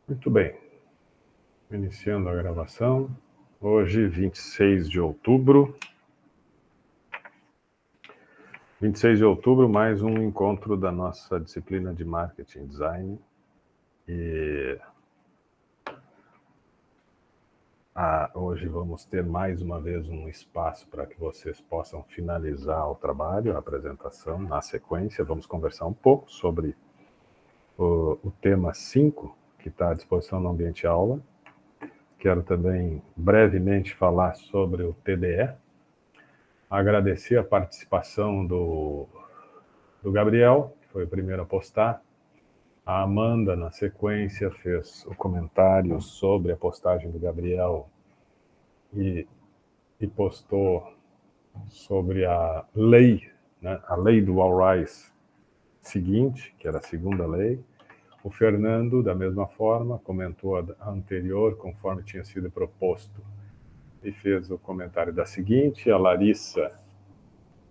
Muito bem, iniciando a gravação, hoje 26 de outubro, 26 de outubro, mais um encontro da nossa disciplina de Marketing Design, e hoje vamos ter mais uma vez um espaço para que vocês possam finalizar o trabalho, a apresentação. Na sequência, vamos conversar um pouco sobre o tema 5, que está à disposição no ambiente aula. Quero também brevemente falar sobre o TDE, agradecer a participação do Gabriel, que foi o primeiro a postar. A Amanda, na sequência, fez o comentário sobre a postagem do Gabriel e postou sobre a lei, né, a lei do All Rise seguinte, que era a segunda lei. O Fernando, da mesma forma, comentou a anterior, conforme tinha sido proposto, e fez o comentário da seguinte. A Larissa,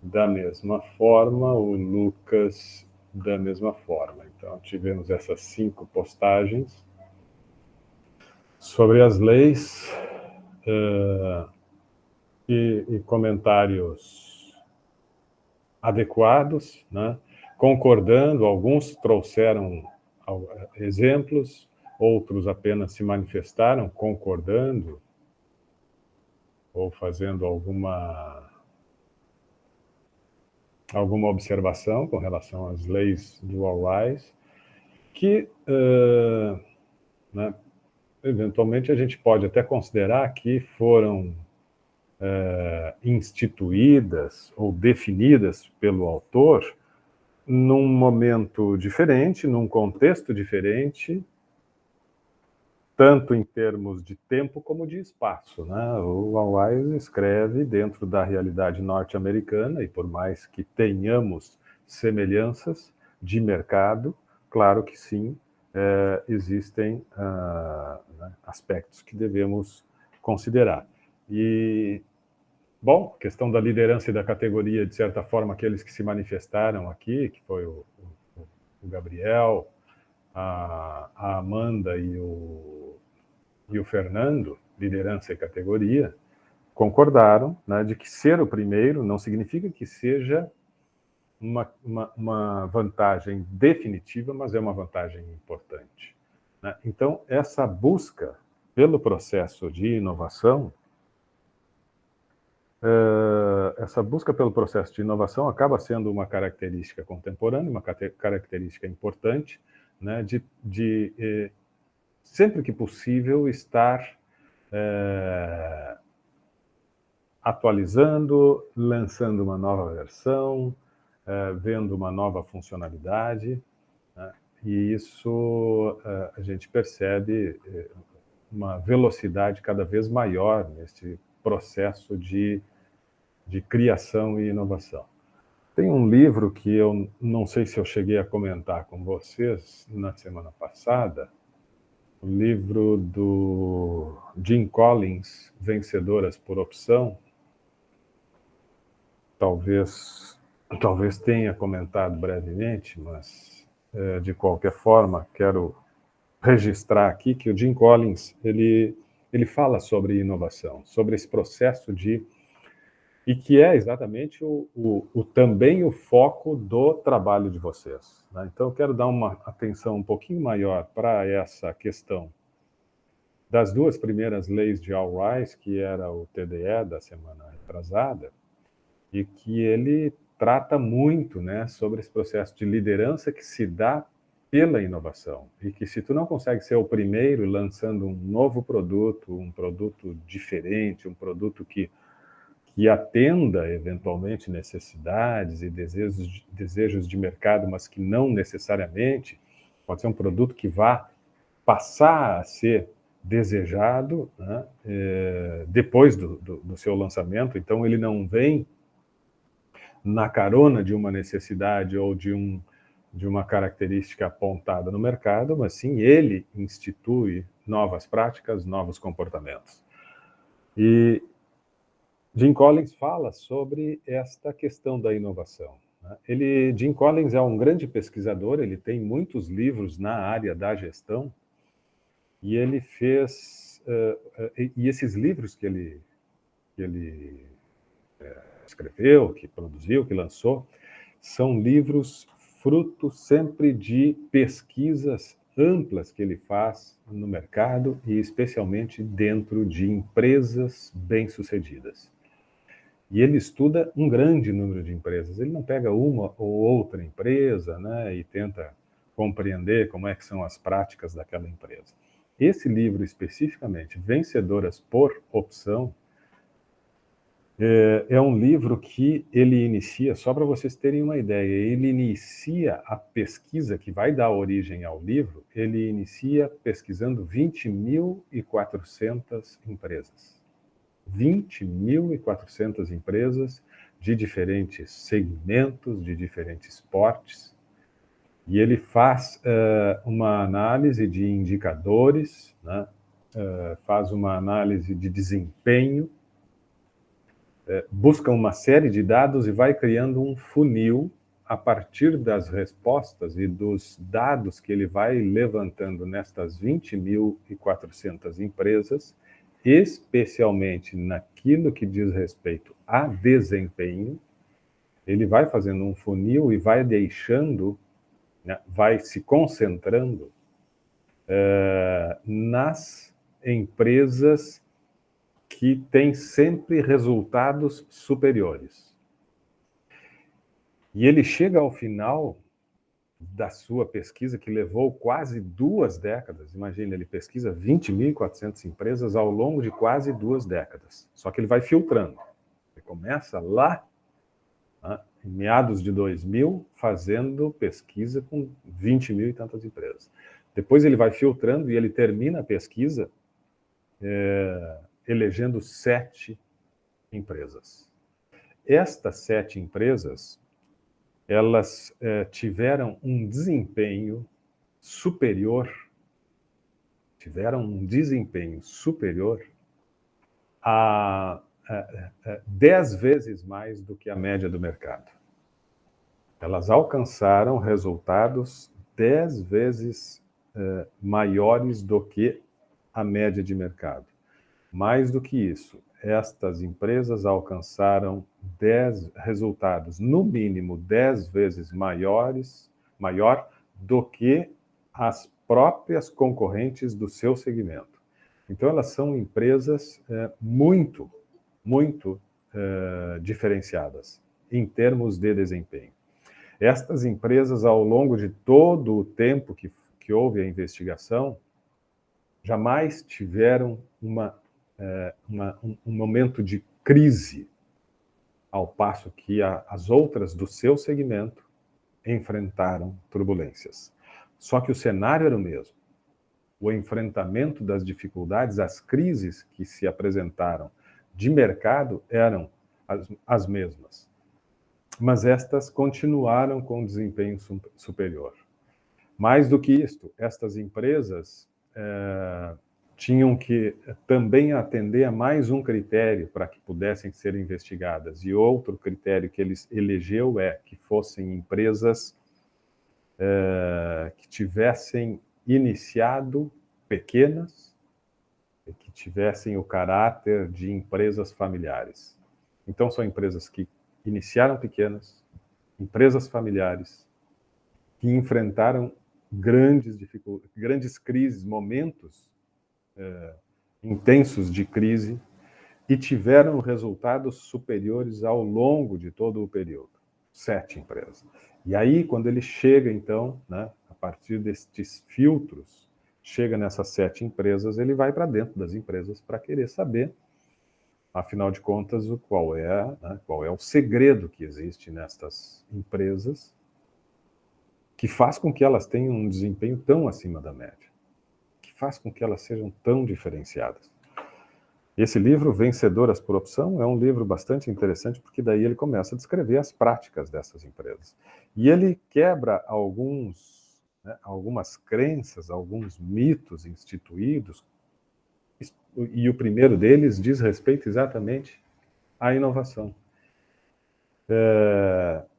da mesma forma, o Lucas, da mesma forma. Então, tivemos essas 5 postagens sobre as leis e comentários adequados, né? Concordando. Alguns trouxeram exemplos, outros apenas se manifestaram concordando ou fazendo alguma observação com relação às leis do All Rise, que né, eventualmente a gente pode até considerar que foram instituídas ou definidas pelo autor num momento diferente, num contexto diferente, tanto em termos de tempo como de espaço, né? O All Wise escreve dentro da realidade norte-americana, e por mais que tenhamos semelhanças de mercado, claro que sim, existem né, aspectos que devemos considerar. E, bom, a questão da liderança e da categoria, de certa forma, aqueles que se manifestaram aqui, que foi o Gabriel, a Amanda e o Fernando, liderança e categoria, concordaram, né, de que ser o primeiro não significa que seja uma vantagem definitiva, mas é uma vantagem importante, né? Então, essa busca pelo processo de inovação, acaba sendo uma característica contemporânea, uma característica importante, né, de sempre que possível estar atualizando, lançando uma nova versão, vendo uma nova funcionalidade, né? E isso a gente percebe uma velocidade cada vez maior nesse processo de criação e inovação. Tem um livro que eu não sei se eu cheguei a comentar com vocês na semana passada, o livro do Jim Collins, Vencedoras por Opção. Talvez tenha comentado brevemente, mas de qualquer forma quero registrar aqui que o Jim Collins ele fala sobre inovação, sobre esse processo e que é exatamente também o foco do trabalho de vocês, né? Então eu quero dar uma atenção um pouquinho maior para essa questão das 2 primeiras leis de All Rise, que era o TDE da semana retrasada, e que ele trata muito, né, sobre esse processo de liderança que se dá pela inovação, e que se tu não consegue ser o primeiro lançando um novo produto, um produto diferente, um produto que atenda eventualmente necessidades e desejos de mercado, mas que não necessariamente pode ser um produto que vá passar a ser desejado, né, depois do seu lançamento. Então ele não vem na carona de uma necessidade ou de uma característica apontada no mercado, mas sim ele institui novas práticas, novos comportamentos. E Jim Collins fala sobre esta questão da inovação, né? Jim Collins é um grande pesquisador, ele tem muitos livros na área da gestão, E ele fez... e esses livros que ele escreveu, que produziu, que lançou, são livros fruto sempre de pesquisas amplas que ele faz no mercado e especialmente dentro de empresas bem-sucedidas. E ele estuda um grande número de empresas. Ele não pega uma ou outra empresa, né, e tenta compreender como é que são as práticas daquela empresa. Esse livro especificamente, Vencedoras por Opção, é um livro que ele inicia, só para vocês terem uma ideia, ele inicia a pesquisa que vai dar origem ao livro, ele inicia pesquisando 20.400 empresas. 20.400 empresas de diferentes segmentos, de diferentes portes, e ele faz uma análise de indicadores, né? Faz uma análise de desempenho, busca uma série de dados e vai criando um funil a partir das respostas e dos dados que ele vai levantando nestas 20.400 empresas, especialmente naquilo que diz respeito a desempenho. Ele vai fazendo um funil e vai deixando, né, vai se concentrando nas empresas que têm sempre resultados superiores. E ele chega ao final da sua pesquisa, que levou quase 2 décadas. Imagina, ele pesquisa 20.400 empresas ao longo de quase 2 décadas. Só que ele vai filtrando. Ele começa lá, né, em meados de 2000, fazendo pesquisa com 20.000 e tantas empresas. Depois ele vai filtrando e ele termina a pesquisa elegendo 7 empresas. Estas 7 empresas, elas tiveram um desempenho superior a 10 vezes mais do que a média do mercado. Elas alcançaram resultados 10 vezes maiores do que a média de mercado. Mais do que isso, estas empresas alcançaram resultados, no mínimo 10 vezes maior do que as próprias concorrentes do seu segmento. Então, elas são empresas muito diferenciadas em termos de desempenho. Estas empresas, ao longo de todo o tempo que houve a investigação, jamais tiveram um momento de crise, ao passo que as outras do seu segmento enfrentaram turbulências. Só que o cenário era o mesmo. O enfrentamento das dificuldades, as crises que se apresentaram de mercado eram as mesmas. Mas estas continuaram com desempenho superior. Mais do que isto, estas empresas tinham que também atender a mais um critério para que pudessem ser investigadas. E outro critério que ele elegeu é que fossem empresas que tivessem iniciado pequenas e que tivessem o caráter de empresas familiares. Então, são empresas que iniciaram pequenas, empresas familiares, que enfrentaram grandes crises, momentos intensos de crise, e tiveram resultados superiores ao longo de todo o período. 7 empresas. E aí, quando ele chega, então, né, a partir destes filtros, chega nessas 7 empresas, ele vai para dentro das empresas para querer saber, afinal de contas, qual é o segredo que existe nestas empresas que faz com que elas tenham um desempenho tão acima da média, que faz com que elas sejam tão diferenciadas. Esse livro, Vencedoras por Opção, é um livro bastante interessante, porque daí ele começa a descrever as práticas dessas empresas. E ele quebra algumas crenças, alguns mitos instituídos, e o primeiro deles diz respeito exatamente à inovação.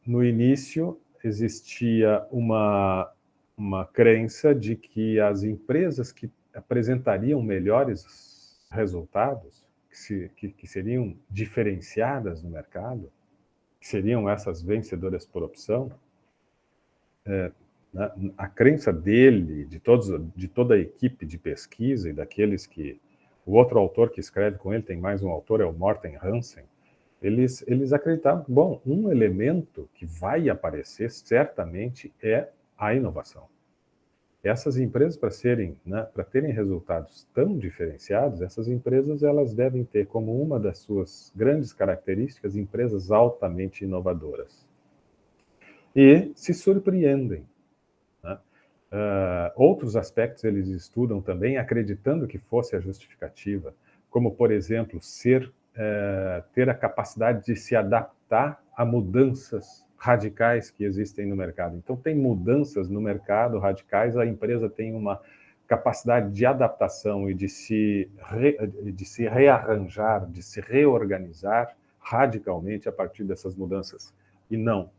No início, existia uma crença de que as empresas que apresentariam melhores resultados, que seriam diferenciadas no mercado, que seriam essas vencedoras por opção, a crença dele, de toda a equipe de pesquisa e daqueles que... O outro autor que escreve com ele, tem mais um autor, é o Morten Hansen, eles acreditavam que, bom, um elemento que vai aparecer certamente é a inovação. Essas empresas, para terem resultados tão diferenciados, essas empresas elas devem ter como uma das suas grandes características empresas altamente inovadoras. E se surpreendem. Outros aspectos eles estudam também, acreditando que fosse a justificativa, como, por exemplo, ter a capacidade de se adaptar a mudanças radicais que existem no mercado. Então, tem mudanças no mercado radicais, a empresa tem uma capacidade de adaptação e de se rearranjar, de se reorganizar radicalmente a partir dessas mudanças. E não.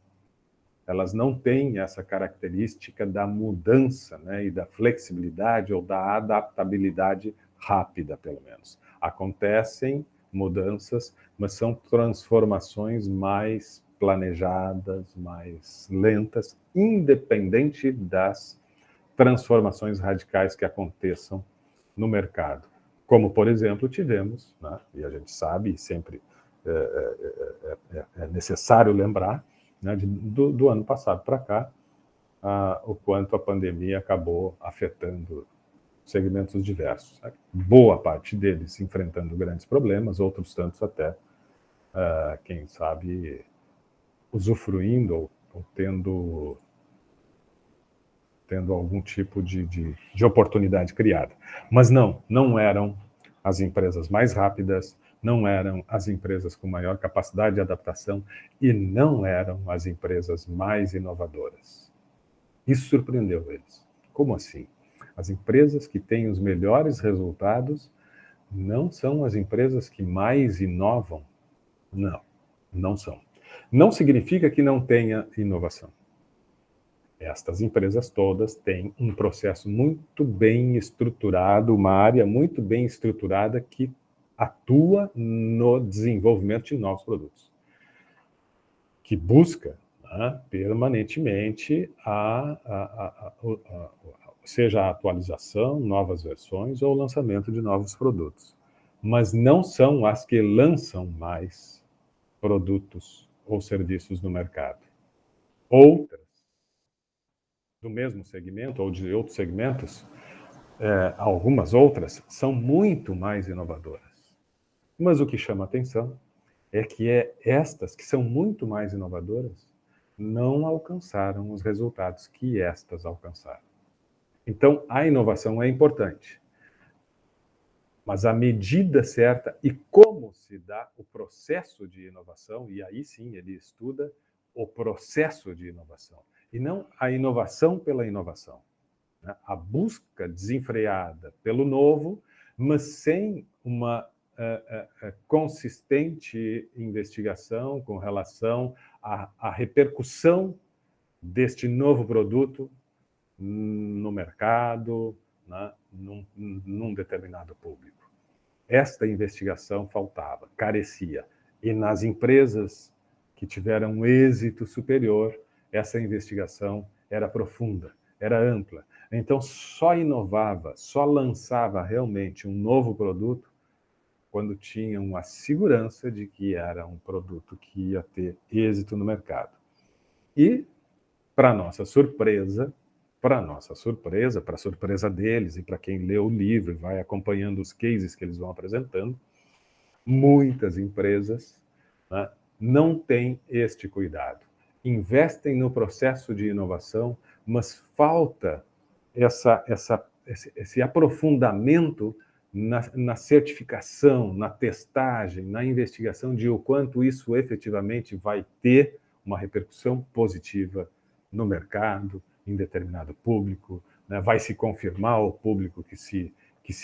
Elas não têm essa característica da mudança, né, e da flexibilidade ou da adaptabilidade rápida, pelo menos. Acontecem mudanças, mas são transformações mais planejadas, mais lentas, independente das transformações radicais que aconteçam no mercado. Como, por exemplo, tivemos, né, e a gente sabe, e sempre é necessário lembrar, né, do ano passado para cá, o quanto a pandemia acabou afetando segmentos diversos. Né? Boa parte deles enfrentando grandes problemas, outros tantos até, quem sabe, usufruindo ou tendo algum tipo de oportunidade criada. Mas não eram as empresas mais rápidas, não eram as empresas com maior capacidade de adaptação e não eram as empresas mais inovadoras. Isso surpreendeu eles. Como assim? As empresas que têm os melhores resultados não são as empresas que mais inovam? Não são. Não significa que não tenha inovação. Estas empresas todas têm um processo muito bem estruturado, uma área muito bem estruturada que atua no desenvolvimento de novos produtos, que busca, né, permanentemente seja a atualização, novas versões ou o lançamento de novos produtos. Mas não são as que lançam mais produtos ou serviços no mercado. Outras, do mesmo segmento ou de outros segmentos, algumas outras são muito mais inovadoras. Mas o que chama atenção é que estas que são muito mais inovadoras não alcançaram os resultados que estas alcançaram. Então, a inovação é importante, mas a medida certa e como se dá o processo de inovação, e aí sim ele estuda o processo de inovação, e não a inovação pela inovação. Né? A busca desenfreada pelo novo, mas sem uma consistente investigação com relação à repercussão deste novo produto no mercado, né, num determinado público. Esta investigação faltava, carecia. E nas empresas que tiveram um êxito superior, essa investigação era profunda, era ampla. Então, só inovava, só lançava realmente um novo produto quando tinham a segurança de que era um produto que ia ter êxito no mercado. E, para nossa surpresa, para a surpresa deles e para quem lê o livro e vai acompanhando os cases que eles vão apresentando, muitas empresas, né, não têm este cuidado. Investem no processo de inovação, mas falta esse aprofundamento na certificação, na testagem, na investigação de o quanto isso efetivamente vai ter uma repercussão positiva no mercado, em determinado público, né? Vai se confirmar o público que se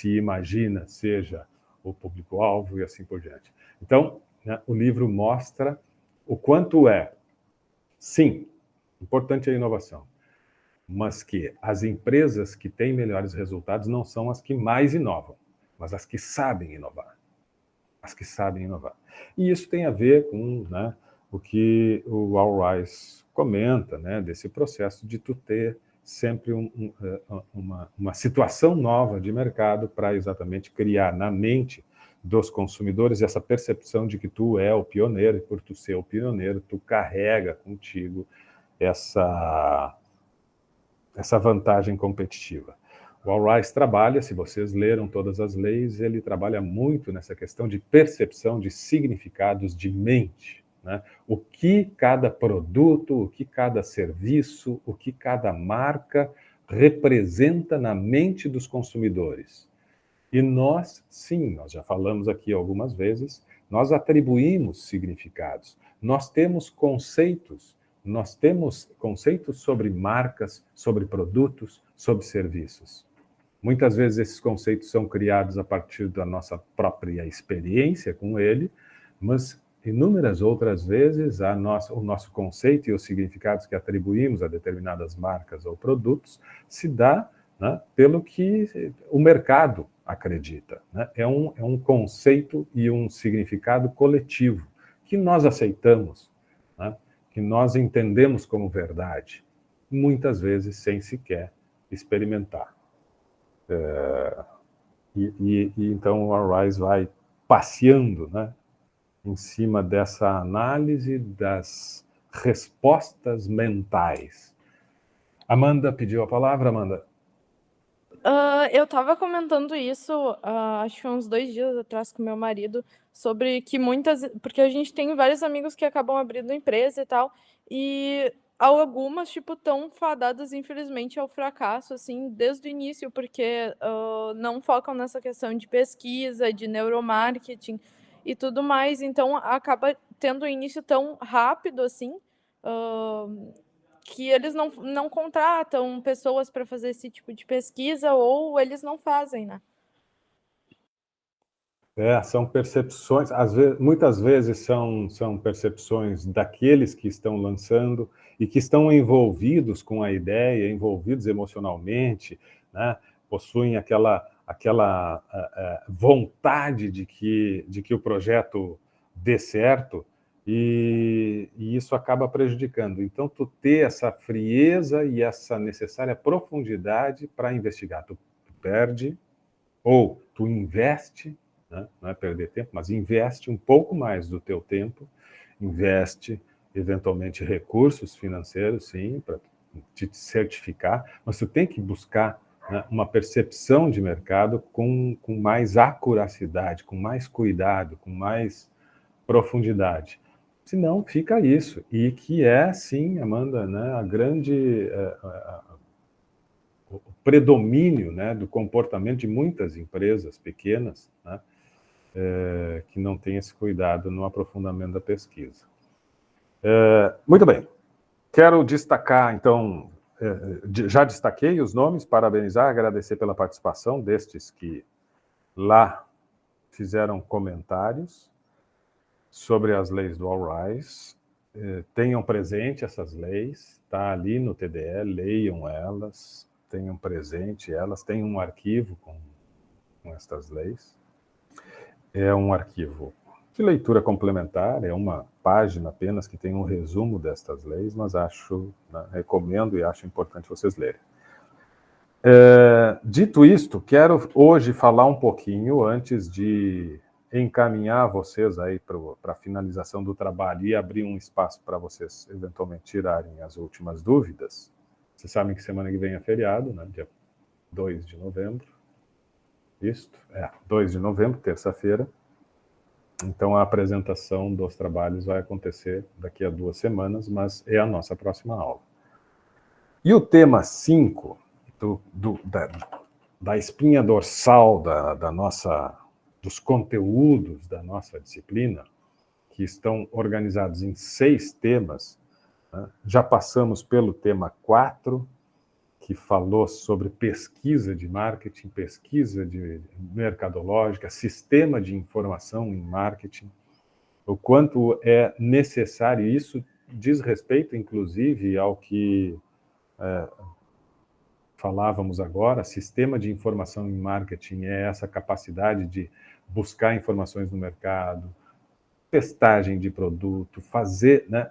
imagina seja o público-alvo e assim por diante. Então, né, o livro mostra o quanto sim, importante a inovação, mas que as empresas que têm melhores resultados não são as que mais inovam, mas as que sabem inovar. As que sabem inovar. E isso tem a ver com, né, o que o Al Ries comenta, né, desse processo de tu ter sempre uma situação nova de mercado para exatamente criar na mente dos consumidores essa percepção de que tu é o pioneiro, e por tu ser o pioneiro, tu carrega contigo essa vantagem competitiva. O Al Ries trabalha, se vocês leram todas as leis, ele trabalha muito nessa questão de percepção de significados de mente, né? O que cada produto, o que cada serviço, o que cada marca representa na mente dos consumidores. E nós, sim, nós já falamos aqui algumas vezes, nós atribuímos significados, nós temos conceitos sobre marcas, sobre produtos, sobre serviços. Muitas vezes esses conceitos são criados a partir da nossa própria experiência com ele, mas inúmeras outras vezes o nosso conceito e os significados que atribuímos a determinadas marcas ou produtos se dá, né, pelo que o mercado acredita. Né? É um conceito e um significado coletivo que nós aceitamos, né, que nós entendemos como verdade, muitas vezes sem sequer experimentar. E então o Al Ries vai passeando, né, em cima dessa análise das respostas mentais. Amanda pediu a palavra, Amanda. Eu estava comentando isso, acho que uns 2 dias atrás com meu marido, sobre que porque a gente tem vários amigos que acabam abrindo empresa e tal, e algumas, tipo, estão fadadas, infelizmente, ao fracasso, assim, desde o início, porque, não focam nessa questão de pesquisa, de neuromarketing e tudo mais, então acaba tendo um início tão rápido, assim, hã que eles não contratam pessoas para fazer esse tipo de pesquisa ou eles não fazem, né. São percepções, muitas vezes são percepções daqueles que estão lançando e que estão envolvidos com a ideia, envolvidos emocionalmente, né? Possuem aquela vontade de que o projeto dê certo, e isso acaba prejudicando. Então, tu ter essa frieza e essa necessária profundidade para investigar, tu perde ou tu investe, né? Não é perder tempo, mas investe um pouco mais do teu tempo, investe eventualmente recursos financeiros, sim, para te certificar, mas tu tem que buscar, né, uma percepção de mercado com mais acuracidade, com mais cuidado, com mais profundidade. Senão fica isso, e que é, sim, Amanda, né, a grande o predomínio, né, do comportamento de muitas empresas pequenas, né, que não têm esse cuidado no aprofundamento da pesquisa. Muito bem. Quero destacar, então, já destaquei os nomes, parabenizar, agradecer pela participação destes que lá fizeram comentários sobre as leis do Al Ries. Tenham presente essas leis, está ali no TDE, leiam elas, tenham presente elas, tem um arquivo com estas leis. É um arquivo de leitura complementar, é uma página apenas que tem um resumo destas leis, mas né, recomendo e acho importante vocês lerem. Dito isto, quero hoje falar um pouquinho, antes de encaminhar vocês aí para a finalização do trabalho e abrir um espaço para vocês eventualmente tirarem as últimas dúvidas. Vocês sabem que semana que vem é feriado, né? Dia 2 de novembro. Isto, 2 de novembro, terça-feira. Então, a apresentação dos trabalhos vai acontecer daqui a 2 semanas, mas é a nossa próxima aula. E o tema 5 da espinha dorsal dos conteúdos da nossa disciplina, que estão organizados em 6 temas, né? Já passamos pelo tema 4, que falou sobre pesquisa de marketing, pesquisa de mercadológica, sistema de informação em marketing, o quanto é necessário. Isso diz respeito, inclusive, ao que falávamos agora, sistema de informação em marketing é essa capacidade de buscar informações no mercado, testagem de produto, fazer, né,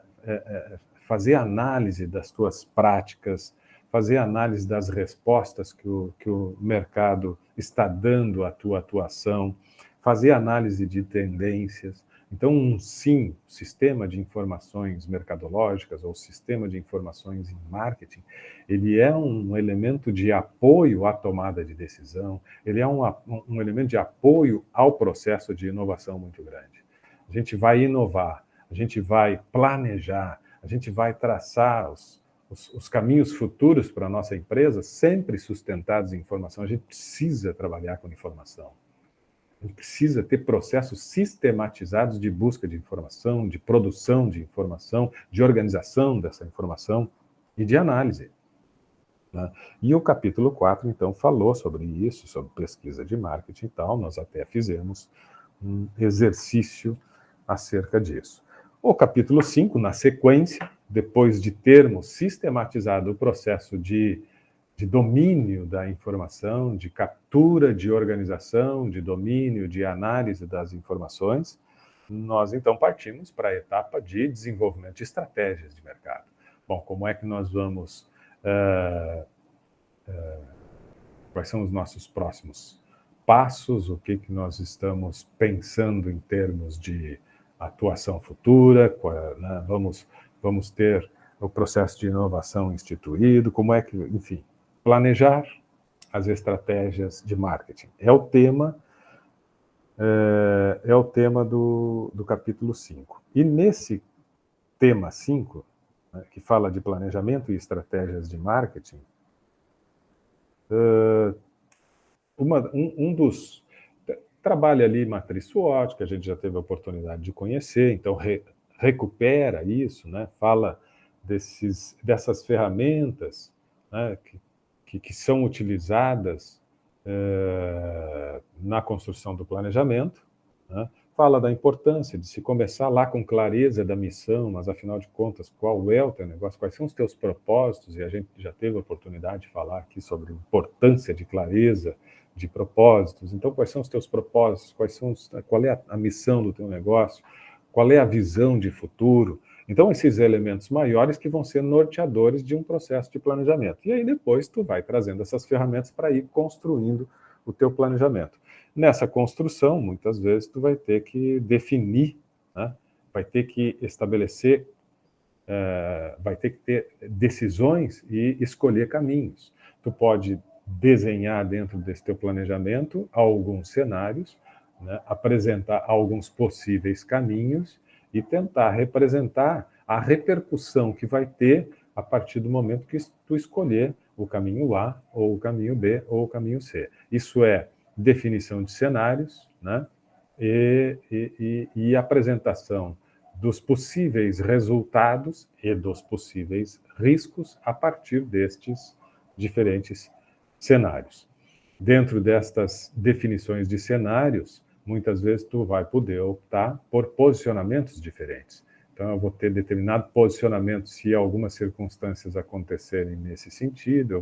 fazer análise das tuas práticas, fazer análise das respostas que o mercado está dando à tua atuação, fazer análise de tendências. Então, sim, sistema de informações mercadológicas ou sistema de informações em marketing, ele é um elemento de apoio à tomada de decisão, ele é um elemento de apoio ao processo de inovação muito grande. A gente vai inovar, a gente vai planejar, a gente vai traçar os caminhos futuros para a nossa empresa, sempre sustentados em informação. A gente precisa trabalhar com informação. A gente precisa ter processos sistematizados de busca de informação, de produção de informação, de organização dessa informação e de análise. Né? E o capítulo 4, então, falou sobre isso, sobre pesquisa de marketing e tal. Nós até fizemos um exercício acerca disso. O capítulo 5, na sequência, depois de termos sistematizado o processo de domínio da informação, de captura, de organização, de domínio, de análise das informações, nós então partimos para a etapa de desenvolvimento de estratégias de mercado. Bom, como é que nós vamos... quais são os nossos próximos passos, o que nós estamos pensando em termos de atuação futura, né? Vamos ter o processo de inovação instituído, como é que, enfim, planejar as estratégias de marketing. É o tema do capítulo 5. E nesse tema 5, né, que fala de planejamento e estratégias de marketing, um dos... Trabalha ali matriz SWOT, que a gente já teve a oportunidade de conhecer, então recupera isso, né? Fala dessas ferramentas, né, que são utilizadas na construção do planejamento, né? Fala da importância de se começar lá com clareza da missão, mas afinal de contas, qual é o teu negócio, quais são os teus propósitos, e a gente já teve a oportunidade de falar aqui sobre a importância de clareza de propósitos. Então, quais são os teus propósitos, qual é a missão do teu negócio, qual é a visão de futuro. Então, esses elementos maiores que vão ser norteadores de um processo de planejamento. E aí, depois, tu vai trazendo essas ferramentas para ir construindo o teu planejamento. Nessa construção, muitas vezes, tu vai ter que definir, né? Vai ter que estabelecer, vai ter que ter decisões e escolher caminhos. Tu pode desenhar dentro desse teu planejamento alguns cenários, né? Apresentar alguns possíveis caminhos e tentar representar a repercussão que vai ter a partir do momento que tu escolher o caminho A, ou o caminho B, ou o caminho C. Isso é definição de cenários, né? E apresentação dos possíveis resultados e dos possíveis riscos a partir destes diferentes cenários. Dentro destas definições de cenários, muitas vezes tu vai poder optar por posicionamentos diferentes. Então, eu vou ter determinado posicionamento se algumas circunstâncias acontecerem nesse sentido, eu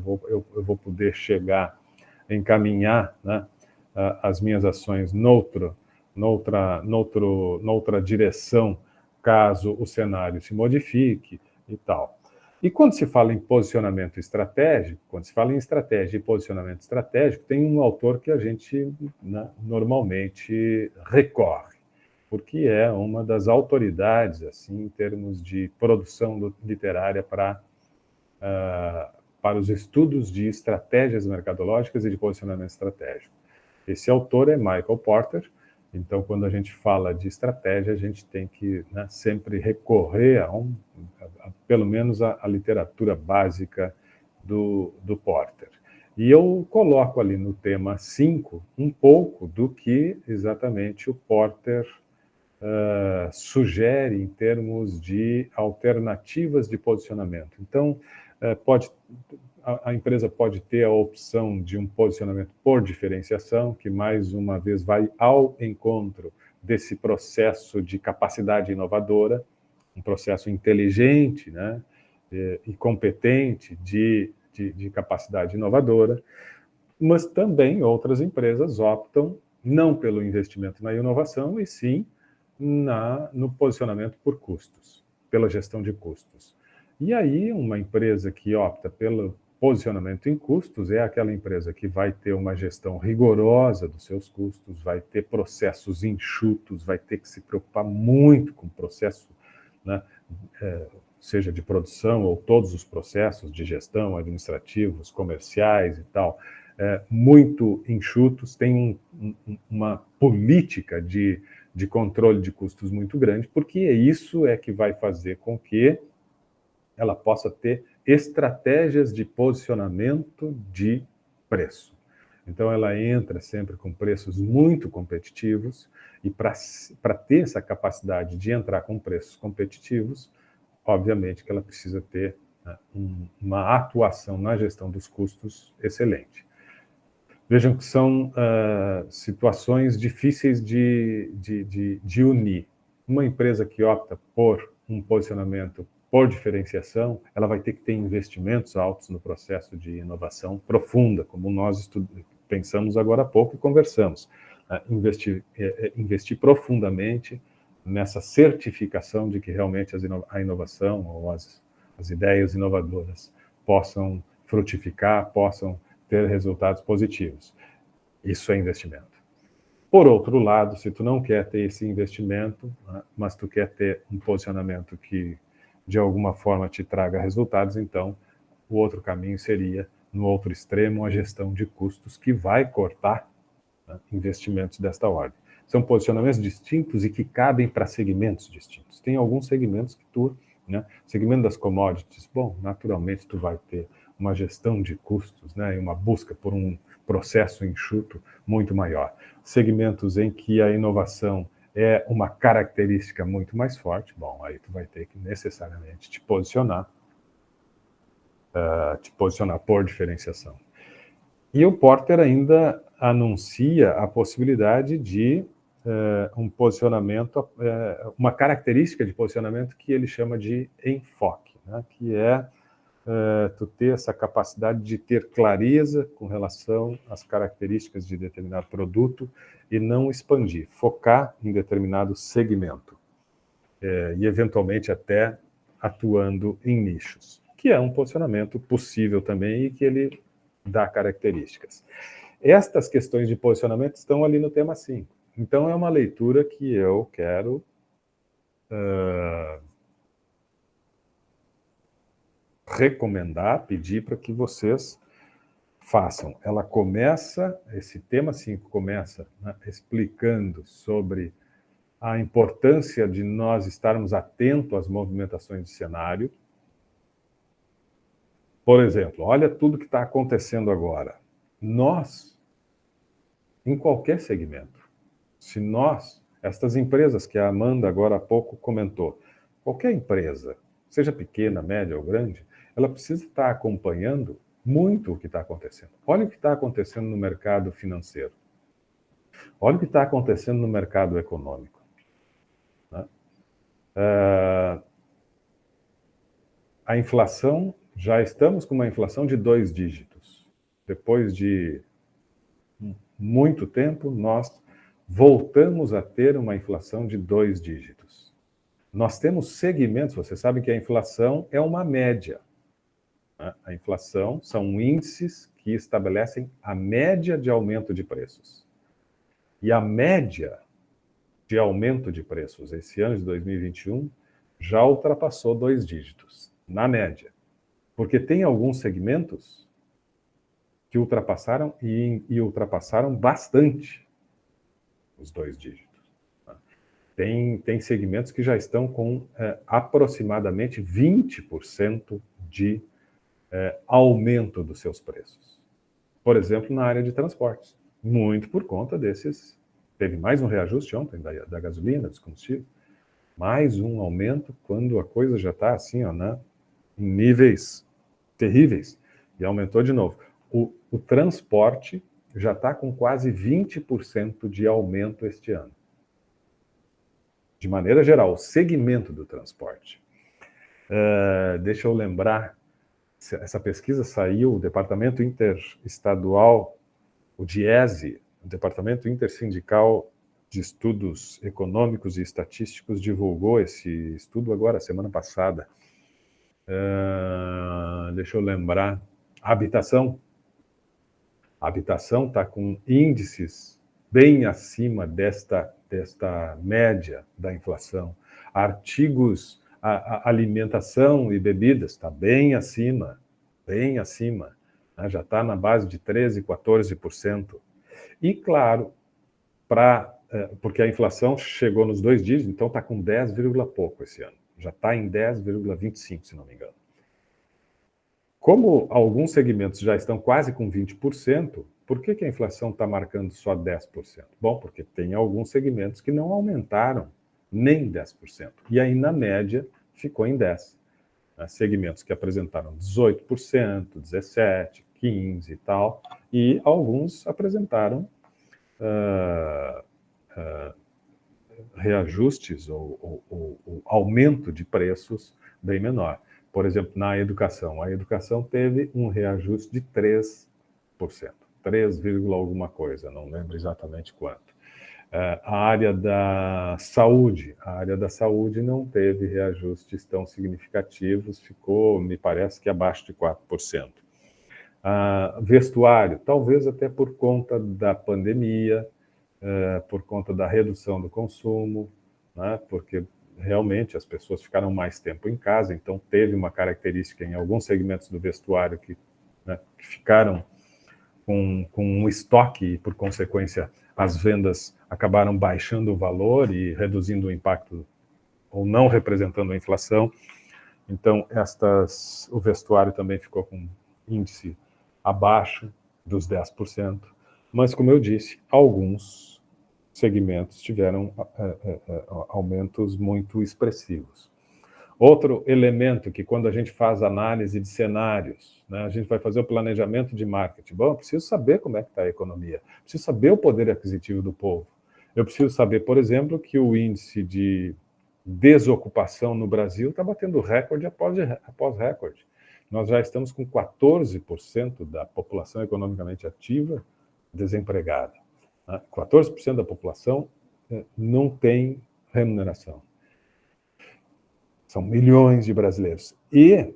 vou poder encaminhar, né, as minhas ações noutra direção, caso o cenário se modifique e tal. E quando se fala em posicionamento estratégico, quando se fala em estratégia e posicionamento estratégico, tem um autor que a gente, né, normalmente recorre, porque é uma das autoridades, assim, em termos de produção literária para os estudos de estratégias mercadológicas e de posicionamento estratégico. Esse autor é Michael Porter. Então, quando a gente fala de estratégia, a gente tem que, né, sempre recorrer pelo menos a literatura básica do Porter. E eu coloco ali no tema 5 um pouco do que exatamente o Porter sugere em termos de alternativas de posicionamento. Então, a empresa pode ter a opção de um posicionamento por diferenciação, que mais uma vez vai ao encontro desse processo de capacidade inovadora, um processo inteligente, né, e competente de de capacidade inovadora, mas também outras empresas optam não pelo investimento na inovação, e sim no posicionamento por custos, pela gestão de custos. E aí, uma empresa que opta pelo posicionamento em custos é aquela empresa que vai ter uma gestão rigorosa dos seus custos, vai ter processos enxutos, vai ter que se preocupar muito com o processo, né, seja de produção ou todos os processos de gestão, administrativos, comerciais e tal, muito enxutos, tem uma política de controle de custos muito grande, porque isso é que vai fazer com que ela possa ter estratégias de posicionamento de preço. Então, ela entra sempre com preços muito competitivos, e para ter essa capacidade de entrar com preços competitivos, obviamente que ela precisa ter, né, uma atuação na gestão dos custos excelente. Vejam que são situações difíceis de unir. Uma empresa que opta por um posicionamento por diferenciação, ela vai ter que ter investimentos altos no processo de inovação profunda, como nós pensamos agora há pouco e conversamos. Investir profundamente nessa certificação de que realmente a inovação ou as ideias inovadoras possam frutificar, possam ter resultados positivos. Isso é investimento. Por outro lado, se tu não quer ter esse investimento, né, mas tu quer ter um posicionamento que de alguma forma te traga resultados, então o outro caminho seria, no outro extremo, a gestão de custos, que vai cortar, né, investimentos desta ordem. São posicionamentos distintos e que cabem para segmentos distintos. Tem alguns segmentos que tu, né, segmento das commodities, bom, naturalmente tu vai ter uma gestão de custos, né, e uma busca por um processo enxuto muito maior. Segmentos em que a inovação é uma característica muito mais forte, bom, aí tu vai ter que necessariamente te posicionar por diferenciação. E o Porter ainda anuncia a possibilidade de um posicionamento, uma característica de posicionamento que ele chama de enfoque, né, que é tu ter essa capacidade de ter clareza com relação às características de determinado produto e não expandir, focar em determinado segmento, e eventualmente até atuando em nichos, que é um posicionamento possível também e que ele dá características. Estas questões de posicionamento estão ali no tema 5. Então, é uma leitura que eu quero recomendar, pedir para que vocês façam. Ela começa, esse tema 5 começa, né, explicando sobre a importância de nós estarmos atentos às movimentações de cenário. Por exemplo, olha tudo que está acontecendo agora. Nós, em qualquer segmento, se nós, estas empresas que a Amanda agora há pouco comentou, qualquer empresa, seja pequena, média ou grande, ela precisa estar acompanhando muito o que está acontecendo. Olha o que está acontecendo no mercado financeiro. Olha o que está acontecendo no mercado econômico. Né? A inflação, já estamos com uma inflação de 2 dígitos. Depois de muito tempo, nós voltamos a ter uma inflação de 2 dígitos. Nós temos segmentos, você sabe que a inflação é uma média. Né? A inflação são índices que estabelecem a média de aumento de preços. E a média de aumento de preços esse ano de 2021 já ultrapassou 2 dígitos, na média. Porque tem alguns segmentos que ultrapassaram e ultrapassaram bastante os 2 dígitos. Tem segmentos que já estão com aproximadamente 20% de aumento dos seus preços. Por exemplo, na área de transportes. Muito por conta desses... Teve mais um reajuste ontem da gasolina, dos combustíveis. Mais um aumento quando a coisa já está assim, ó, né, em níveis terríveis. E aumentou de novo. O transporte já está com quase 20% de aumento este ano. De maneira geral, o segmento do transporte. Deixa eu lembrar, essa pesquisa saiu, o Departamento Interestadual, o DIESE, o Departamento Intersindical de Estudos Econômicos e Estatísticos, divulgou esse estudo agora, semana passada. Deixa eu lembrar. A habitação está com índices bem acima desta média da inflação. Artigos, a alimentação e bebidas está bem acima, né? Já está na base de 13%, 14%. E, claro, porque a inflação chegou nos 2 dígitos, então está com 10, pouco esse ano. Já está em 10,25, se não me engano. Como alguns segmentos já estão quase com 20%, por que a inflação está marcando só 10%? Bom, porque tem alguns segmentos que não aumentaram nem 10%. E aí, na média, ficou em 10%. Segmentos que apresentaram 18%, 17%, 15% e tal, e alguns apresentaram reajustes ou aumento de preços bem menor. Por exemplo, na educação. A educação teve um reajuste de 3%. 3, alguma coisa, não lembro exatamente quanto. A área da saúde. A área da saúde não teve reajustes tão significativos, ficou, me parece que abaixo de 4%. Vestuário, talvez até por conta da pandemia, por conta da redução do consumo, né, porque realmente as pessoas ficaram mais tempo em casa, então teve uma característica em alguns segmentos do vestuário que ficaram com um estoque e, por consequência, as vendas acabaram baixando o valor e reduzindo o impacto ou não representando a inflação. Então, o vestuário também ficou com índice abaixo dos 10%. Mas, como eu disse, alguns segmentos tiveram aumentos muito expressivos. Outro elemento que, quando a gente faz análise de cenários, né, a gente vai fazer o planejamento de marketing. Bom, eu preciso saber como é que está a economia, preciso saber o poder aquisitivo do povo. Eu preciso saber, por exemplo, que o índice de desocupação no Brasil está batendo recorde após recorde. Nós já estamos com 14% da população economicamente ativa desempregada. 14% da população não tem remuneração. São milhões de brasileiros. E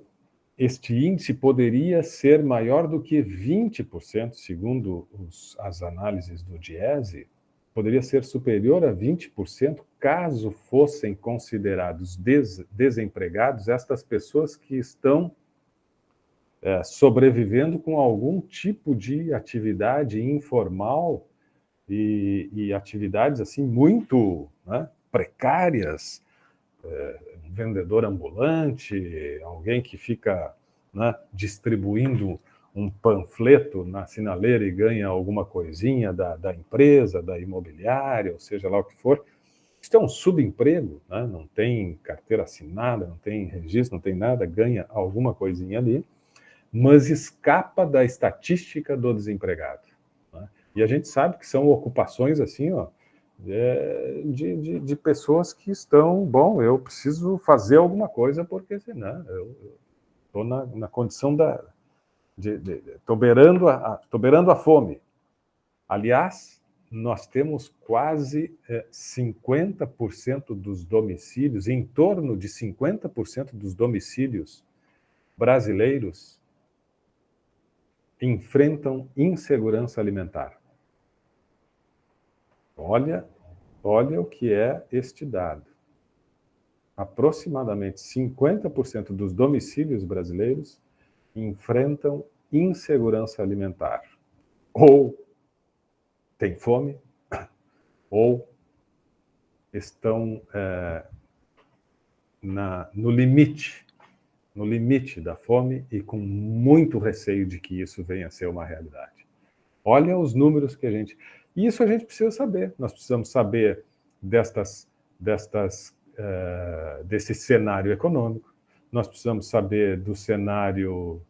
este índice poderia ser maior do que 20%, segundo as análises do DIESE, poderia ser superior a 20% caso fossem considerados desempregados estas pessoas que estão sobrevivendo com algum tipo de atividade informal e atividades assim muito, né, precárias, um vendedor ambulante, alguém que fica, né, distribuindo um panfleto na sinaleira e ganha alguma coisinha da empresa, da imobiliária, ou seja lá o que for. Isso é um subemprego, né? Não tem carteira assinada, não tem registro, não tem nada, ganha alguma coisinha ali, mas escapa da estatística do desempregado, né? E a gente sabe que são ocupações assim, de pessoas que estão, bom, eu preciso fazer alguma coisa porque senão eu estou na condição estou beirando a fome. Aliás, nós temos quase 50% dos domicílios, em torno de 50% dos domicílios brasileiros enfrentam insegurança alimentar. Olha o que é este dado. Aproximadamente 50% dos domicílios brasileiros enfrentam insegurança alimentar. Ou têm fome, ou estão no limite da fome e com muito receio de que isso venha a ser uma realidade. Olha os números que isso a gente precisa saber. Nós precisamos saber desse cenário econômico, nós precisamos saber do cenário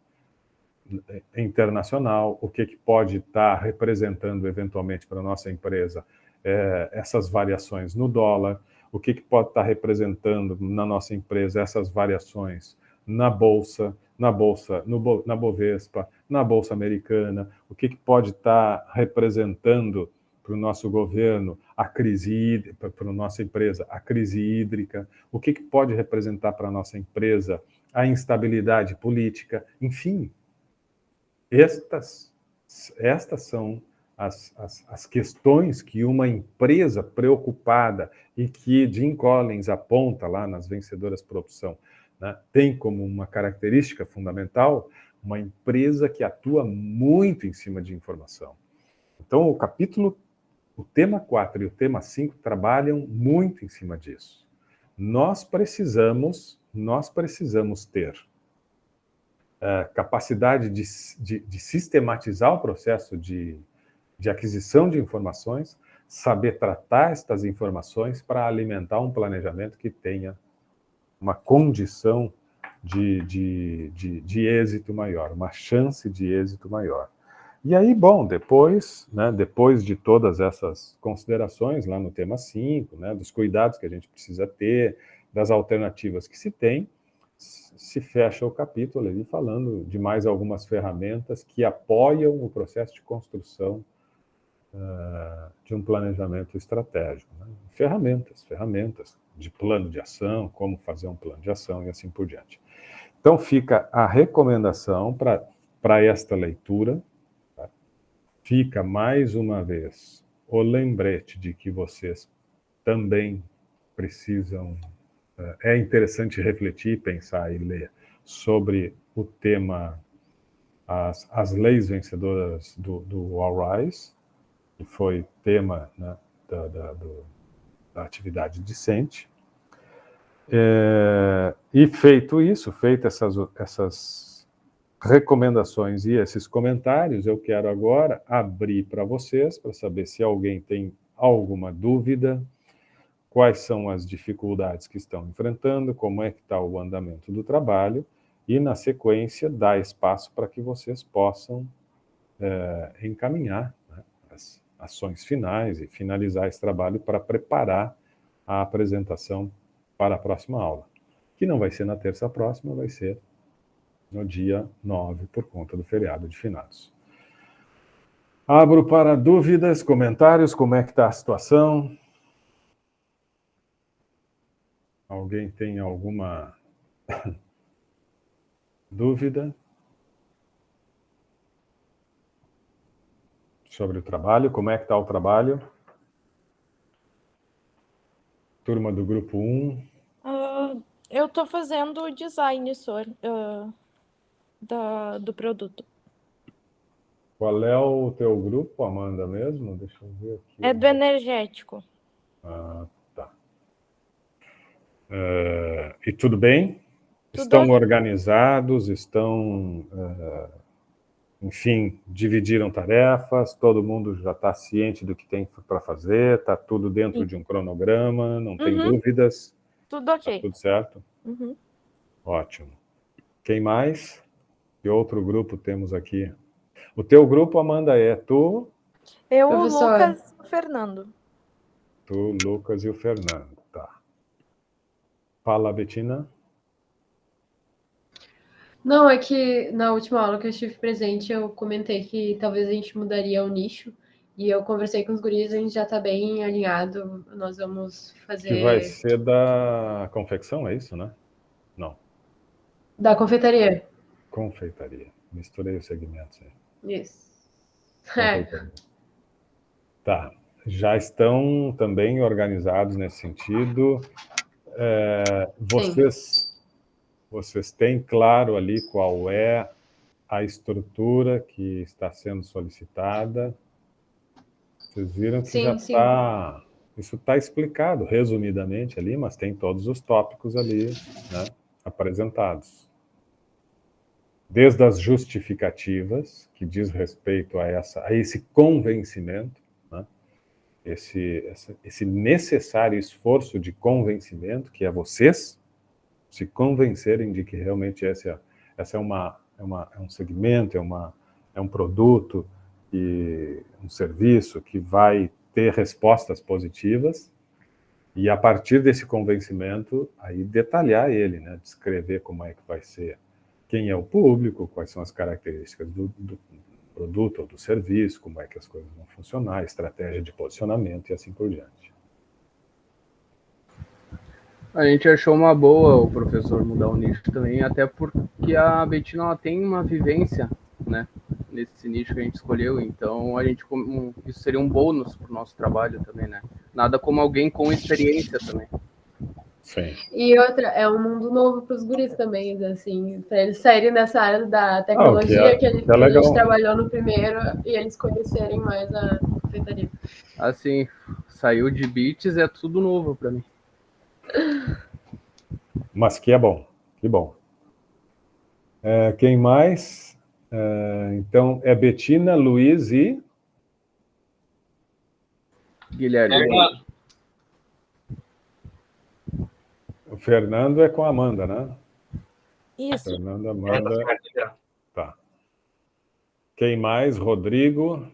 internacional, o que pode estar representando eventualmente para a nossa empresa essas variações no dólar, o que pode estar representando na nossa empresa essas variações na bolsa, na Bolsa, na Bovespa, na Bolsa Americana, o que pode estar representando para o nosso governo a crise, para a nossa empresa, a crise hídrica, o que pode representar para a nossa empresa a instabilidade política, enfim. Estas são as questões que uma empresa preocupada e que Jim Collins aponta lá nas vencedoras por opção, né, tem como uma característica fundamental uma empresa que atua muito em cima de informação. Então, o tema 4 e o tema 5 trabalham muito em cima disso. Nós precisamos ter capacidade de sistematizar o processo de aquisição de informações, saber tratar estas informações para alimentar um planejamento que tenha uma condição de êxito maior, uma chance de êxito maior. E aí, bom, depois de todas essas considerações lá no tema 5, né, dos cuidados que a gente precisa ter, das alternativas que se tem, se fecha o capítulo ali falando de mais algumas ferramentas que apoiam o processo de construção de um planejamento estratégico. Né? Ferramentas de plano de ação, como fazer um plano de ação e assim por diante. Então, fica a recomendação para esta leitura. Tá? Fica, mais uma vez, o lembrete de que vocês também precisam... É interessante refletir, pensar e ler sobre o tema as leis vencedoras do All Rise, que foi tema, né, da atividade discente. E feito isso, feitas essas recomendações e esses comentários, eu quero agora abrir para vocês, para saber se alguém tem alguma dúvida, quais são as dificuldades que estão enfrentando, como é que está o andamento do trabalho, e, na sequência, dar espaço para que vocês possam encaminhar, né, as ações finais e finalizar esse trabalho para preparar a apresentação para a próxima aula, que não vai ser na terça próxima, vai ser no dia 9, por conta do feriado de finados. Abro para dúvidas, comentários, como é que está a situação? Alguém tem alguma dúvida sobre o trabalho? Como é que está o trabalho? Turma do grupo 1. Eu estou fazendo o design do produto. Qual é o teu grupo, Amanda, mesmo? Deixa eu ver aqui. É do energético. Tá. E tudo bem? Tudo estão ok. Organizados? Estão... enfim, dividiram tarefas, todo mundo já está ciente do que tem para fazer, está tudo dentro de um cronograma, não tem dúvidas? Tudo ok. Tá tudo certo? Ótimo. Quem mais? Que outro grupo temos aqui? O teu grupo, Amanda, é tu? Eu, o Lucas e o Fernando. Tu, Lucas e o Fernando, tá. Fala, Betina. Não, é que na última aula que eu estive presente, eu comentei que talvez a gente mudaria o nicho, e eu conversei com os guris, a gente já está bem alinhado, nós vamos fazer... Que vai ser da confecção, é isso, né? Não. Da confeitaria. Confeitaria. Misturei os segmentos aí. Isso. Tá. Já estão também organizados nesse sentido. Vocês têm claro ali qual é a estrutura que está sendo solicitada? Vocês viram que já está... Isso está explicado resumidamente ali, mas tem todos os tópicos ali, né, apresentados. Desde as justificativas, que diz respeito a esse convencimento, né, esse necessário esforço de convencimento, que é vocês se convencerem de que realmente essa é um segmento, é um produto e um serviço que vai ter respostas positivas, e a partir desse convencimento, aí detalhar ele, né, descrever como é que vai ser quem é o público, quais são as características do produto ou do serviço, como é que as coisas vão funcionar, estratégia de posicionamento e assim por diante. A gente achou uma boa o professor mudar o nicho também, até porque a Betina ela tem uma vivência, né, nesse nicho que a gente escolheu, então isso seria um bônus para o nosso trabalho também, né? Nada como alguém com experiência também. Sim. E outra, é um mundo novo para os guris também, assim, para eles saírem dessa área da tecnologia que a gente trabalhou no primeiro e eles conhecerem mais a confeitaria. Assim, saiu de beats, é tudo novo para mim. Mas que é bom, que bom. Quem mais? Então, é Betina, Luiz e... Guilherme. O Fernando é com a Amanda, né? Isso. Fernando, Amanda. Tá. Quem mais? Rodrigo.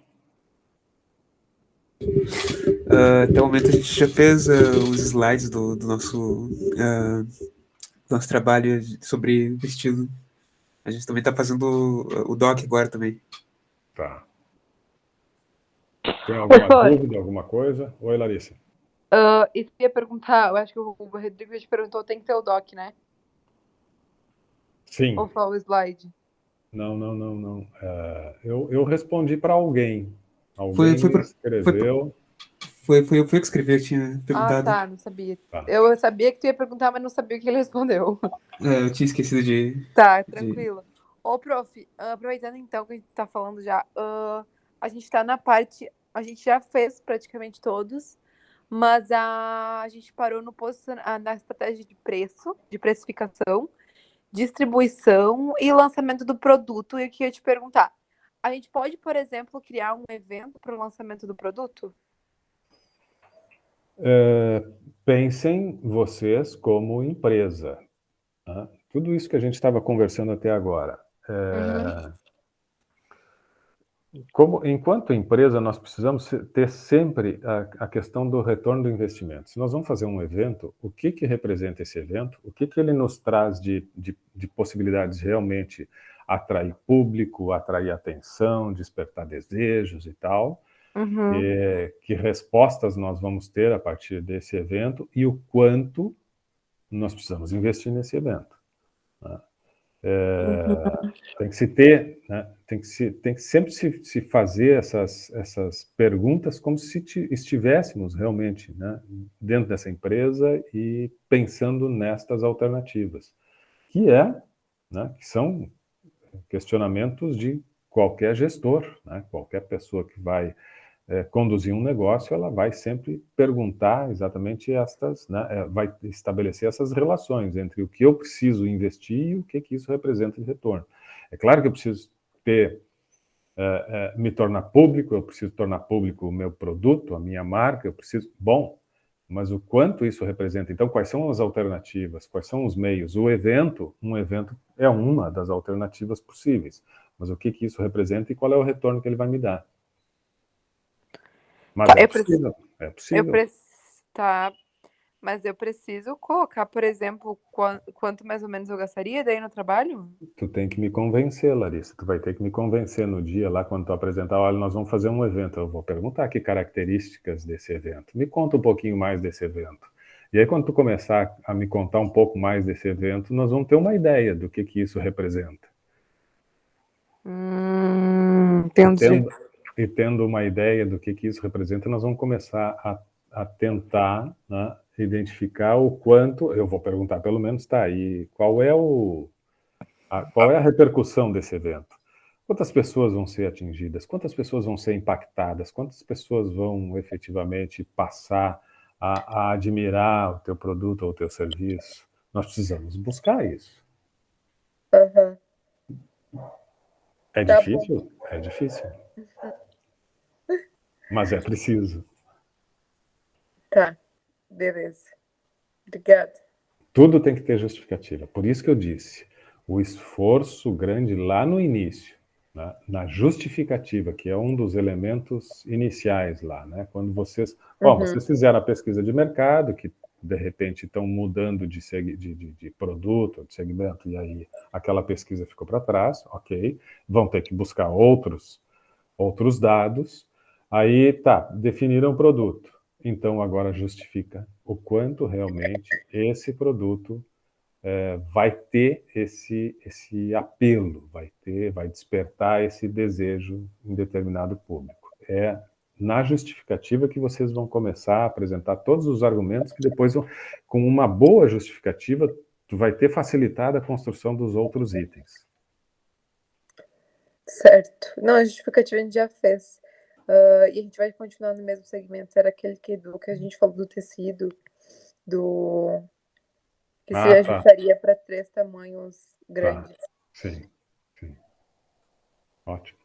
Até o momento a gente já fez os slides do nosso trabalho sobre vestido. A gente também está fazendo o doc agora também. Tá. Tem alguma dúvida, alguma coisa? Oi, Larissa. Isso eu ia perguntar, eu acho que o Rodrigo te perguntou, tem que ter o doc, né? Sim. Ou só o slide? Não. Eu respondi para alguém. Alguém escreveu. Foi eu que escrevi, eu tinha perguntado. Ah, tá, não sabia. Tá. Eu sabia que tu ia perguntar, mas não sabia o que ele respondeu. Eu tinha esquecido de... Tá, tranquilo. Ô, prof, aproveitando então que a gente tá falando já, a gente tá na parte, a gente já fez praticamente todos, mas a gente parou na estratégia de preço, de precificação, distribuição e lançamento do produto. E eu queria te perguntar, a gente pode, por exemplo, criar um evento para o lançamento do produto? Pensem vocês como empresa. Tá? Tudo isso que a gente estava conversando até agora. Enquanto empresa, nós precisamos ter sempre a questão do retorno do investimento. Se nós vamos fazer um evento, o que representa esse evento? O que ele nos traz de possibilidades de realmente atrair público, atrair atenção, despertar desejos e tal? Que respostas nós vamos ter a partir desse evento e o quanto nós precisamos investir nesse evento. Né? Tem que se ter, né? tem que sempre se fazer essas perguntas como se estivéssemos realmente, né, dentro dessa empresa e pensando nestas alternativas, né, que são questionamentos de qualquer gestor, né, qualquer pessoa que vai conduzir um negócio, ela vai sempre perguntar exatamente estas, né, vai estabelecer essas relações entre o que eu preciso investir e o que isso representa de retorno. É claro que eu preciso me tornar público, eu preciso tornar público o meu produto, a minha marca, eu preciso... Bom, mas o quanto isso representa? Então, quais são as alternativas? Quais são os meios? Um evento é uma das alternativas possíveis, mas o que isso representa e qual é o retorno que ele vai me dar? Mas é possível. Tá, mas eu preciso colocar, por exemplo, quanto mais ou menos eu gastaria daí no trabalho? Tu tem que me convencer, Larissa. Tu vai ter que me convencer no dia lá, quando tu apresentar, olha, nós vamos fazer um evento. Eu vou perguntar que características desse evento. Me conta um pouquinho mais desse evento. E aí, quando tu começar a me contar um pouco mais desse evento, nós vamos ter uma ideia do que isso representa. Entendi. E tendo uma ideia do que isso representa, nós vamos começar a tentar, né, identificar o quanto, eu vou perguntar pelo menos, tá, e qual é a repercussão desse evento? Quantas pessoas vão ser atingidas? Quantas pessoas vão ser impactadas? Quantas pessoas vão efetivamente passar a admirar o teu produto ou o teu serviço? Nós precisamos buscar isso. É difícil? É difícil. Mas é preciso. Tá, beleza. Obrigada. Tudo tem que ter justificativa. Por isso que eu disse, o esforço grande lá no início, né, na justificativa, que é um dos elementos iniciais lá, né? Quando vocês fizeram a pesquisa de mercado, que de repente estão mudando de produto, de segmento, e aí aquela pesquisa ficou para trás, ok, vão ter que buscar outros dados, aí tá, definiram o produto, então agora justifica o quanto realmente esse produto vai ter esse apelo, vai despertar esse desejo em determinado público. É na justificativa que vocês vão começar a apresentar todos os argumentos que depois, com uma boa justificativa, tu vai ter facilitado a construção dos outros itens. Certo. Não, a justificativa a gente já fez. E a gente vai continuar no mesmo segmento. Era aquele que a gente falou do tecido, que se ajustaria para 3 tamanhos grandes. Tá. Sim. Ótimo.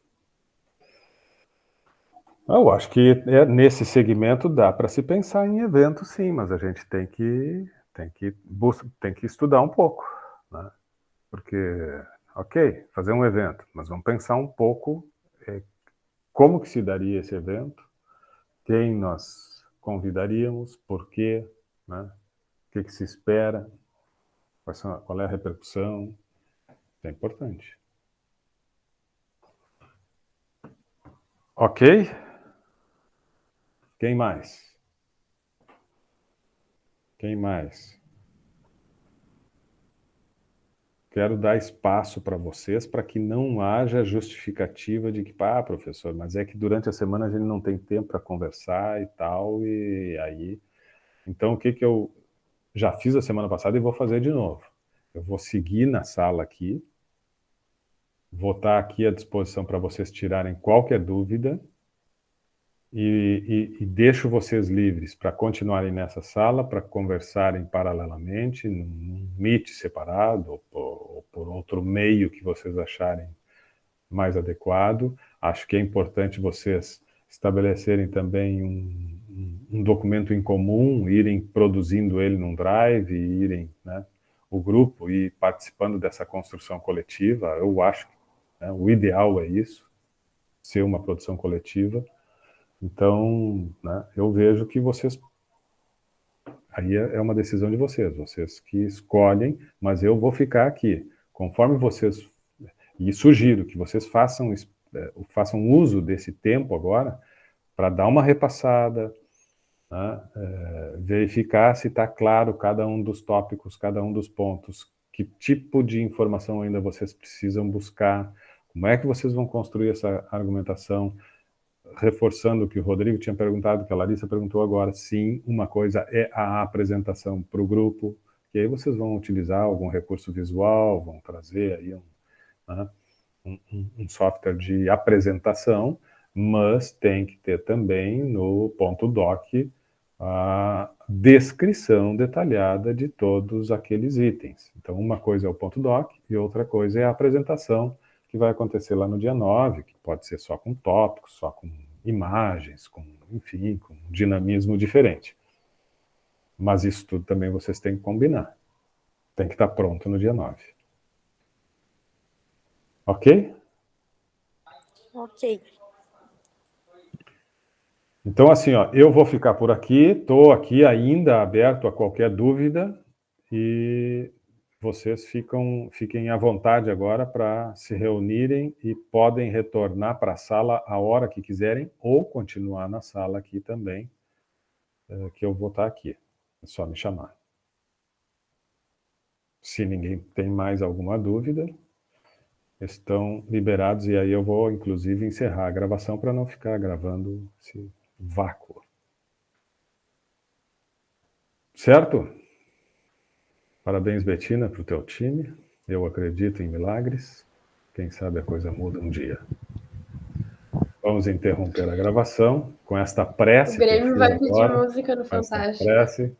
Eu acho que nesse segmento dá para se pensar em evento, sim, mas a gente tem que estudar um pouco, né? Porque, ok, fazer um evento, mas vamos pensar um pouco como que se daria esse evento, quem nós convidaríamos, por quê, né? O que se espera, qual é a repercussão, é importante. Ok? Quem mais? Quero dar espaço para vocês para que não haja justificativa de que, professor, mas é que durante a semana a gente não tem tempo para conversar e tal, e aí... Então, o que eu já fiz a semana passada e vou fazer de novo? Eu vou seguir na sala aqui, vou estar aqui à disposição para vocês tirarem qualquer dúvida, e deixo vocês livres para continuarem nessa sala, para conversarem paralelamente, num Meet separado, ou por outro meio que vocês acharem mais adequado. Acho que é importante vocês estabelecerem também um documento em comum, irem produzindo ele num drive, e irem, né, o grupo, e participando dessa construção coletiva. Eu acho que, né, o ideal é isso, ser uma produção coletiva. Então, né, eu vejo que vocês... Aí é uma decisão de vocês que escolhem, mas eu vou ficar aqui. Conforme vocês... E sugiro que vocês façam uso desse tempo agora para dar uma repassada, né, verificar se está claro cada um dos tópicos, cada um dos pontos, que tipo de informação ainda vocês precisam buscar, como é que vocês vão construir essa argumentação, reforçando o que o Rodrigo tinha perguntado, que a Larissa perguntou agora. Sim, uma coisa é a apresentação para o grupo, que aí vocês vão utilizar algum recurso visual, vão trazer aí um software de apresentação, mas tem que ter também no ponto doc a descrição detalhada de todos aqueles itens. Então, uma coisa é o ponto doc e outra coisa é a apresentação, que vai acontecer lá no dia 9, que pode ser só com tópicos, só com imagens, enfim, com um dinamismo diferente. Mas isso tudo também vocês têm que combinar. Tem que estar pronto no dia 9. Ok? Ok. Então, assim, eu vou ficar por aqui, estou aqui ainda aberto a qualquer dúvida, e vocês fiquem à vontade agora para se reunirem e podem retornar para a sala a hora que quiserem, ou continuar na sala aqui também, que eu vou estar aqui. É só me chamar. Se ninguém tem mais alguma dúvida, estão liberados, e aí eu vou, inclusive, encerrar a gravação para não ficar gravando esse vácuo. Certo? Parabéns, Betina, para o teu time. Eu acredito em milagres. Quem sabe a coisa muda um dia. Vamos interromper a gravação com esta prece. O Grêmio vai pedir música no Fantástico. Prece.